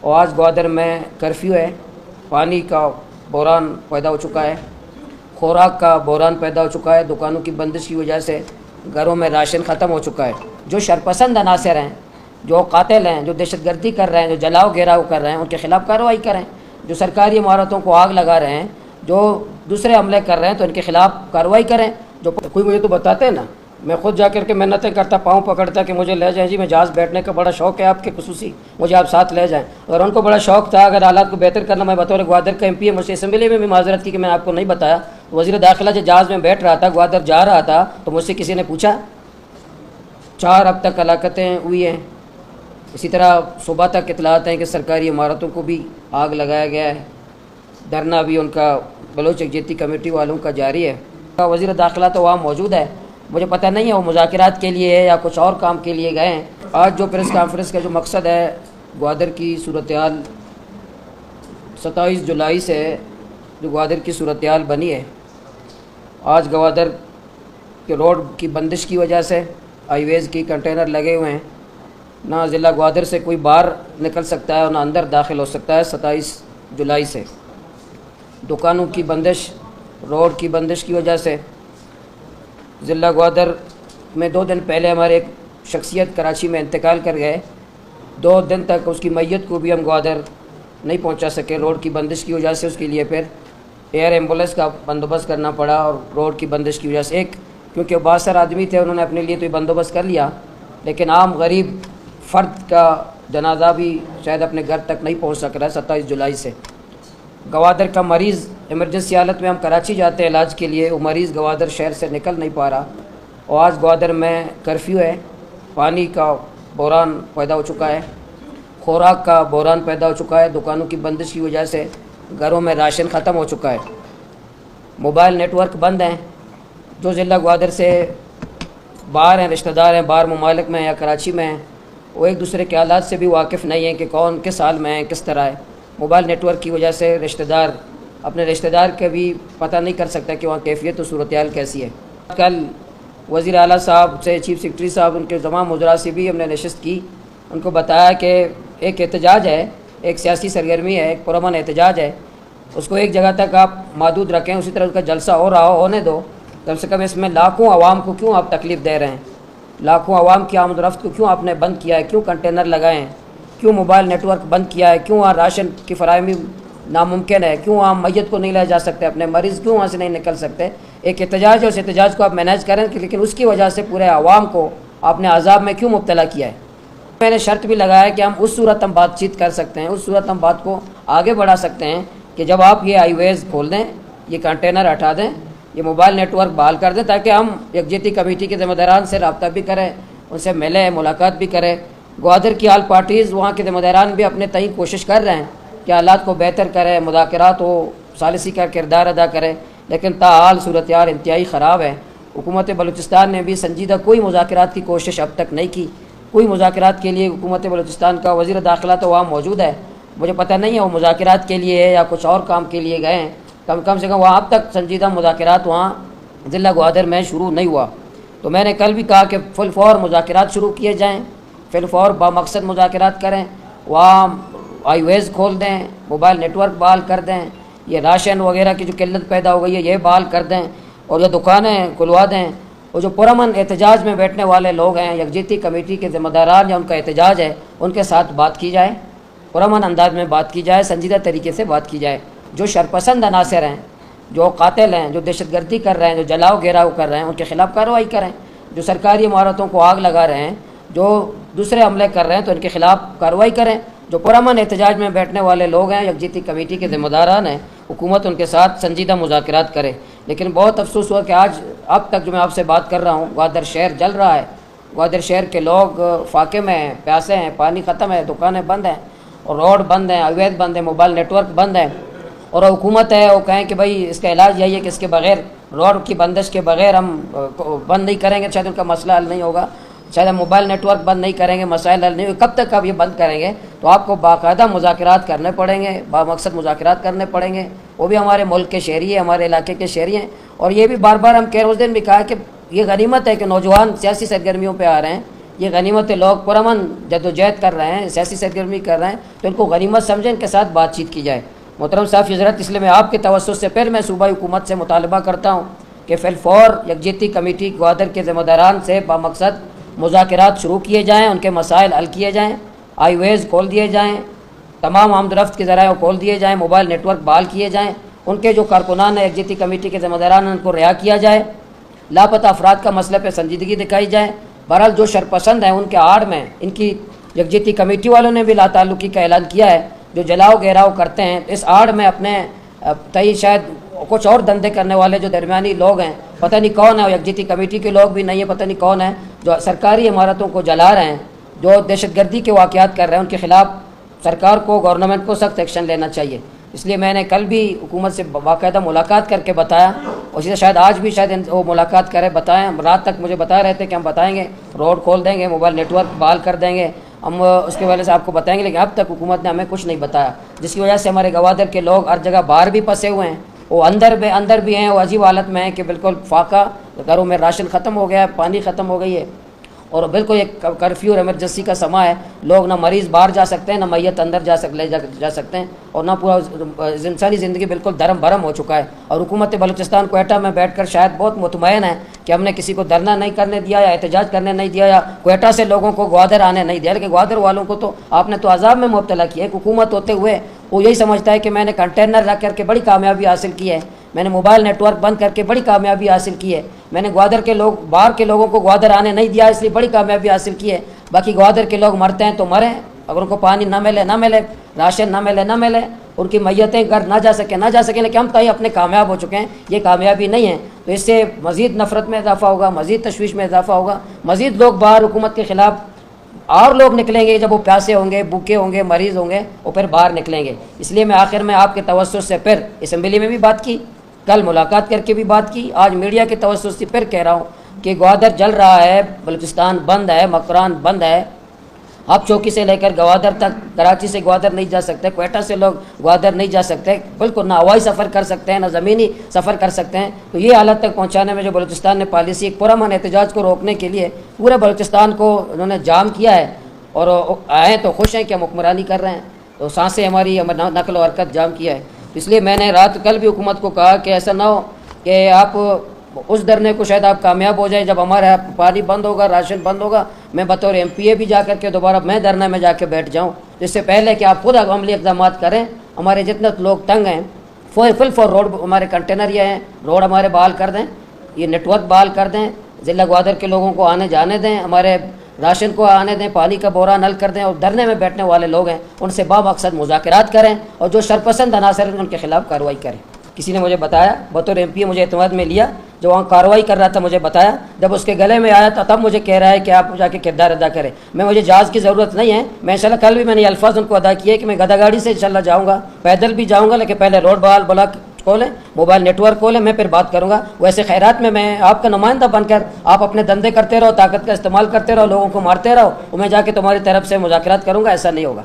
اور آج گوادر میں کرفیو ہے، پانی کا بحران پیدا ہو چکا ہے، خوراک کا بحران پیدا ہو چکا ہے، دکانوں کی بندش کی وجہ سے گھروں میں راشن ختم ہو چکا ہے۔ جو شرپسند عناصر ہیں، جو قاتل ہیں، جو دہشت گردی کر رہے ہیں، جو جلاؤ گھیراؤ کر رہے ہیں، ان کے خلاف کارروائی کریں۔ جو سرکاری عمارتوں کو آگ لگا رہے ہیں، جو دوسرے حملے کر رہے ہیں، تو ان کے خلاف کارروائی کریں۔ جو کوئی مجھے تو بتاتے ہیں نا، میں خود جا کر کے محنتیں کرتا، پاؤں پکڑتا کہ مجھے لے جائیں جی، میں جہاز بیٹھنے کا بڑا شوق ہے آپ کے خصوصی، مجھے آپ ساتھ لے جائیں۔ اگر ان کو بڑا شوق تھا، اگر حالات کو بہتر کرنا، میں بطور گوادر کا ایم پی ہے، مجھے اسمبلی میں بھی معذرت کی کہ میں نے آپ کو نہیں بتایا۔ وزیر داخلہ جو جہاز میں بیٹھ رہا تھا، گوادر جا رہا تھا، تو مجھ سے کسی نے پوچھا؟ 4 اب تک ہلاکتیں ہوئی ہیں۔ اسی طرح صبح تک اطلاعات ہیں کہ سرکاری عمارتوں کو بھی آگ لگایا گیا ہے۔ دھرنا بھی ان کا بلوچ یکجہتی کمیٹی والوں کا جاری ہے۔ وزیر داخلہ تو وہاں موجود ہے، مجھے پتہ نہیں ہے وہ مذاکرات کے لیے ہے یا کچھ اور کام کے لیے گئے ہیں۔ آج جو پریس کانفرنس کا جو مقصد ہے، گوادر کی صورتحال 27 جولائی سے جو گوادر کی صورتحال بنی ہے، آج گوادر کے روڈ کی بندش کی وجہ سے ہائی ویز کی کنٹینر لگے ہوئے ہیں، نہ ضلع گوادر سے کوئی باہر نکل سکتا ہے اور نہ اندر داخل ہو سکتا ہے 27 جولائی سے۔ دکانوں کی بندش، روڈ کی بندش کی وجہ سے ضلع گوادر میں 2 دن پہلے ہمارے ایک شخصیت کراچی میں انتقال کر گئے۔ 2 دن تک اس کی میت کو بھی ہم گوادر نہیں پہنچا سکے، روڈ کی بندش کی وجہ سے۔ اس کے لیے پھر ایئر ایمبولینس کا بندوبست کرنا پڑا، اور روڈ کی بندش کی وجہ سے کیونکہ بااثر آدمی تھے، انہوں نے اپنے لیے تو یہ بندوبست کر لیا، لیکن عام غریب فرد کا جنازہ بھی شاید اپنے گھر تک نہیں پہنچ سک رہا ہے 27 جولائی سے۔ گوادر کا مریض ایمرجنسی حالت میں ہم کراچی جاتے ہیں علاج کے لیے، وہ مریض گوادر شہر سے نکل نہیں پا رہا۔ اور آج گوادر میں کرفیو ہے، پانی کا بحران پیدا ہو چکا ہے، خوراک کا بحران پیدا ہو چکا ہے، دکانوں کی بندش کی وجہ سے گھروں میں راشن ختم ہو چکا ہے، موبائل نیٹ ورک بند ہیں۔ جو ضلع گوادر سے باہر ہیں، رشتہ دار ہیں، باہر ممالک میں یا کراچی میں ہیں، وہ ایک دوسرے کے حالات سے بھی واقف نہیں ہیں کہ کون کس حال میں ہے، کس طرح ہے۔ موبائل نیٹ ورک کی وجہ سے رشتہ دار اپنے رشتہ دار کا بھی پتہ نہیں کر سکتا کہ وہاں کیفیت و صورتحال کیسی ہے۔ کل وزیر اعلیٰ صاحب سے، چیف سیکرٹری صاحب، ان کے تمام وزراء سے بھی ہم نے نشست کی، ان کو بتایا کہ ایک احتجاج ہے، ایک سیاسی سرگرمی ہے، ایک پرامن احتجاج ہے، اس کو ایک جگہ تک آپ محدود رکھیں، اسی طرح اس کا جلسہ ہو رہا ہونے دو، کم سے کم اس میں لاکھوں عوام کو کیوں آپ تکلیف دے رہے ہیں؟ لاکھوں عوام کی آمد و رفت کو کیوں آپ نے بند کیا ہے؟ کیوں کنٹینر لگائے ہیں؟ کیوں موبائل نیٹ ورک بند کیا ہے؟ کیوں وہاں راشن کی فراہمی ناممکن ہے؟ کیوں وہاں میت کو نہیں لے جا سکتے؟ اپنے مریض کیوں وہاں سے نہیں نکل سکتے؟ ایک احتجاج ہے، اس احتجاج کو آپ مینیج کریں، لیکن اس کی وجہ سے پورے عوام کو آپ نے عذاب میں کیوں مبتلا کیا ہے؟ میں نے شرط بھی لگایا کہ ہم اس صورت ہم بات چیت کر سکتے ہیں، اس صورت ہم بات کو آگے بڑھا سکتے ہیں کہ جب آپ یہ ہائی ویز کھول دیں، یہ کنٹینر ہٹا دیں، یہ موبائل نیٹ ورک بحال کر دیں، تاکہ ہم یکجہتی کمیٹی کے ذمہ داران سے رابطہ بھی کریں، ان سے ملیں، ملاقات بھی کریں۔ گوادر کی آل پارٹیز، وہاں کے ذمہ داران بھی اپنے تئیں کوشش کر رہے ہیں کہ حالات کو بہتر کریں، مذاکرات ہو، ثالثی کا کردار ادا کریں، لیکن تاحال صورتحال انتہائی خراب ہے۔ حکومت بلوچستان نے بھی سنجیدہ کوئی مذاکرات کی کوشش اب تک نہیں کی۔ کوئی مذاکرات کے لیے حکومت بلوچستان کا وزیر داخلہ تو وہاں موجود ہے، مجھے پتہ نہیں ہے وہ مذاکرات کے لیے ہے یا کچھ اور کام کے لیے گئے ہیں۔ کم سے کم وہاں اب تک سنجیدہ مذاکرات وہاں ضلع گوادر میں شروع نہیں ہوا۔ تو میں نے کل بھی کہا کہ فل فور مذاکرات شروع کیے جائیں، فل فور بامقصد مذاکرات کریں، وہاں ہائی ویز کھول دیں، موبائل نیٹ ورک بحال کر دیں، یہ راشن وغیرہ کی جو قلت پیدا ہو گئی ہے یہ بحال کر دیں، اور جو دکانیں کھلوا دیں، اور جو پرامن احتجاج میں بیٹھنے والے لوگ ہیں، یکجہتی کمیٹی کے ذمہ داران یا ان کا احتجاج ہے، ان کے ساتھ بات کی جائے، پرامن انداز میں بات کی جائے، سنجیدہ طریقے سے بات کی جائے۔ جو شرپسند عناصر ہیں، جو قاتل ہیں، جو دہشت گردی کر رہے ہیں، جو جلاؤ گھیراؤ کر رہے ہیں، ان کے خلاف کارروائی کریں۔ جو سرکاری عمارتوں کو آگ لگا رہے ہیں، جو دوسرے حملے کر رہے ہیں، تو ان کے خلاف کارروائی کریں۔ جو پرامن احتجاج میں بیٹھنے والے لوگ ہیں، یکجہتی کمیٹی کے ذمہ داران ہیں، حکومت ان کے ساتھ سنجیدہ مذاکرات کرے۔ لیکن بہت افسوس ہوا کہ اب تک جو میں آپ سے بات کر رہا ہوں، گوادر شہر جل رہا ہے، گوادر شہر کے لوگ فاقے میں ہیں، پیاسے ہیں، پانی ختم ہے، دکانیں بند ہیں، اور روڈ بند ہیں، ہائی ویز بند ہیں، موبائل نیٹ ورک بند ہیں، اور حکومت ہے وہ کہیں کہ بھائی اس کا علاج یہی ہے کہ اس کے بغیر، روڈ کی بندش کے بغیر ہم بند نہیں کریں گے، شاید ان کا مسئلہ حل نہیں ہوگا، شاید ہم موبائل نیٹ ورک بند نہیں کریں گے، مسائل حل نہیں ہوگے۔ کب تک آپ یہ بند کریں گے؟ تو آپ کو باقاعدہ مذاکرات کرنے پڑیں گے، بامقصد مذاکرات کرنے پڑیں گے، وہ بھی ہمارے ملک کے شہری ہیں، ہمارے علاقے کے شہری ہیں۔ اور یہ بھی بار بار ہم کہہ رہے، اس دن بھی کہا کہ یہ غنیمت ہے کہ نوجوان سیاسی سرگرمیوں پہ آ رہے ہیں، یہ غنیمت لوگ پرامن جدوجہد کر رہے ہیں، سیاسی سرگرمی کر رہے ہیں، تو ان کو غنیمت سمجھیں، ان کے ساتھ بات چیت کی جائے۔ محترم صاحب حضرت، اس لیے میں آپ کے توسط سے پھر میں صوبائی حکومت سے مطالبہ کرتا ہوں کہ فی الفور یکجہتی کمیٹی گوادر کے ذمہ داران سے بامقصد مذاکرات شروع کیے جائیں، ان کے مسائل حل کیے جائیں، آئی ویز کھول دیے جائیں، تمام آمد و رفت کے ذرائع کھول دیے جائیں، موبائل نیٹ ورک بحال کیے جائیں، ان کے جو کارکنان ہیں یکجہتی کمیٹی کے ذمہ داران ان کو رہا کیا جائے، لاپتہ افراد کا مسئلہ پہ سنجیدگی دکھائی جائے۔ بہرحال جو شرپسند ہیں ان کے آڑ میں ان کی یکجہتی کمیٹی والوں نے بھی لا تعلقی کا اعلان کیا ہے، جو جلاؤ گھیراؤ کرتے ہیں اس آڑ میں اپنے تئی شاید کچھ اور دندے کرنے والے جو درمیانی لوگ ہیں، پتہ نہیں کون ہے، یکجہتی کمیٹی کے لوگ بھی نہیں ہیں، پتہ نہیں کون ہیں، جو سرکاری عمارتوں کو جلا رہے ہیں، جو دہشت گردی کے واقعات کر رہے ہیں، ان کے خلاف سرکار کو، گورنمنٹ کو سخت ایکشن لینا چاہیے۔ اس لیے میں نے کل بھی حکومت سے باقاعدہ ملاقات کر کے بتایا، اور اسی سے شاید آج بھی شاید وہ ملاقات کرے، بتائیں، رات تک مجھے بتا رہے تھے کہ ہم بتائیں گے، روڈ کھول دیں گے، موبائل نیٹ ورک بحال کر دیں گے، ہم اس کے وجہ سے آپ کو بتائیں گے، لیکن اب تک حکومت نے ہمیں کچھ نہیں بتایا، جس کی وجہ سے ہمارے گوادر کے لوگ ہر جگہ باہر بھی پھنسے ہوئے ہیں، وہ اندر بھی ہیں، وہ عجیب حالت میں ہیں کہ بالکل فاقہ، گھروں میں راشن ختم ہو گیا ہے، پانی ختم ہو گئی ہے، اور بالکل ایک کرفیو اور ایمرجنسی کا سما ہے، لوگ نہ مریض باہر جا سکتے ہیں، نہ میت اندر جا سکتے ہیں، اور نہ پورا انسانی زندگی بالکل دھرم بھرم ہو چکا ہے۔ اور حکومت بلوچستان کوئٹہ میں بیٹھ کر شاید بہت مطمئن ہے کہ ہم نے کسی کو دھرنا نہیں کرنے دیا یا احتجاج کرنے نہیں دیا یا کوئٹہ سے لوگوں کو گوادر آنے نہیں دیا، لیکن گوادر والوں کو تو آپ نے تو عذاب میں مبتلا کیا۔ ایک حکومت ہوتے ہوئے وہ یہی سمجھتا ہے کہ میں نے کنٹینر رکھ کر کے بڑی کامیابی حاصل کی ہے، میں نے موبائل نیٹ ورک بند کر کے بڑی کامیابی حاصل کی ہے، میں نے گوادر کے لوگ، باہر کے لوگوں کو گوادر آنے نہیں دیا، اس لیے بڑی کامیابی حاصل کی ہے۔ باقی گوادر کے لوگ مرتے ہیں تو مریں، اگر ان کو پانی نہ ملے، راشن نہ ملے، ان کی میتیں گھر نہ جا سکیں، لیکن ہم تو اپنے کامیاب ہو چکے ہیں، یہ کامیابی نہیں ہے۔ تو اس سے مزید نفرت میں اضافہ ہوگا، مزید تشویش میں اضافہ ہوگا، مزید لوگ باہر حکومت کے خلاف، اور لوگ نکلیں گے جب وہ پیاسے ہوں گے، بھوکے ہوں گے، مریض ہوں گے، وہ پھر باہر نکلیں گے۔ اس لیے میں آخر میں آپ کے توسط سے پھر اسمبلی میں بھی بات کی، کل ملاقات کر کے بھی بات کی، آج میڈیا کے توسط سے پھر کہہ رہا ہوں کہ گوادر جل رہا ہے، بلوچستان بند ہے، مکران بند ہے، آپ چوکی سے لے کر گوادر تک، کراچی سے گوادر نہیں جا سکتے، کوئٹہ سے لوگ گوادر نہیں جا سکتے، بالکل نہ ہوائی سفر کر سکتے ہیں، نہ زمینی سفر کر سکتے ہیں۔ تو یہ حالت تک پہنچانے میں جو بلوچستان نے پالیسی، ایک پرامن احتجاج کو روکنے کے لیے پورے بلوچستان کو انہوں نے جام کیا ہے، اور آئے تو خوش ہیں کہ ہم حکمرانی کر رہے ہیں، تو سانسیں ہماری نقل و حرکت جام کیا ہے۔ اس لیے میں نے کل بھی حکومت کو کہا کہ ایسا نہ ہو کہ آپ اس دھرنے کو شاید آپ کامیاب ہو جائیں، جب ہمارے پانی بند ہوگا، راشن بند ہوگا، میں بطور ایم پی اے بھی جا کر کے دوبارہ میں دھرنے میں جا کے بیٹھ جاؤں، اس سے پہلے کہ آپ خود عملی اقدامات کریں۔ ہمارے جتنے لوگ تنگ ہیں، فل روڈ، ہمارے کنٹینر یہ ہیں، روڈ ہمارے بحال کر دیں، یہ نیٹ ورک بحال کر دیں، ضلع گوادر کے لوگوں کو آنے جانے دیں، ہمارے راشن کو آنے دیں، پانی کا بحران حل کر دیں، اور دھرنے میں بیٹھنے والے لوگ ہیں ان سے بامقصد مذاکرات کریں، اور جو شرپسند عناصر ہیں ان کے خلاف کارروائی کریں۔ کسی نے مجھے بتایا، بطور ایم پی اے مجھے اعتماد میں لیا، جو وہاں کارروائی کر رہا تھا مجھے بتایا، جب اس کے گلے میں آیا تھا تب مجھے کہہ رہا ہے کہ آپ جا کے کردار ادا کریں۔ مجھے جہاز کی ضرورت نہیں ہے، میں انشاءاللہ کل بھی میں نے یہ الفاظ ان کو ادا کیے کہ میں گدا گاڑی سے انشاءاللہ جاؤں گا، پیدل بھی جاؤں گا، لیکن پہلے روڈ بحال بلاک کھولیں، موبائل نیٹ ورک کھولیں، میں پھر بات کروں گا۔ ویسے خیرات میں آپ کا نمائندہ بن کر آپ اپنے دندے کرتے رہو، طاقت کا استعمال کرتے رہو، لوگوں کو مارتے رہو، اور میں جا کے تمہاری طرف سے مذاکرات کروں گا، ایسا نہیں ہوگا۔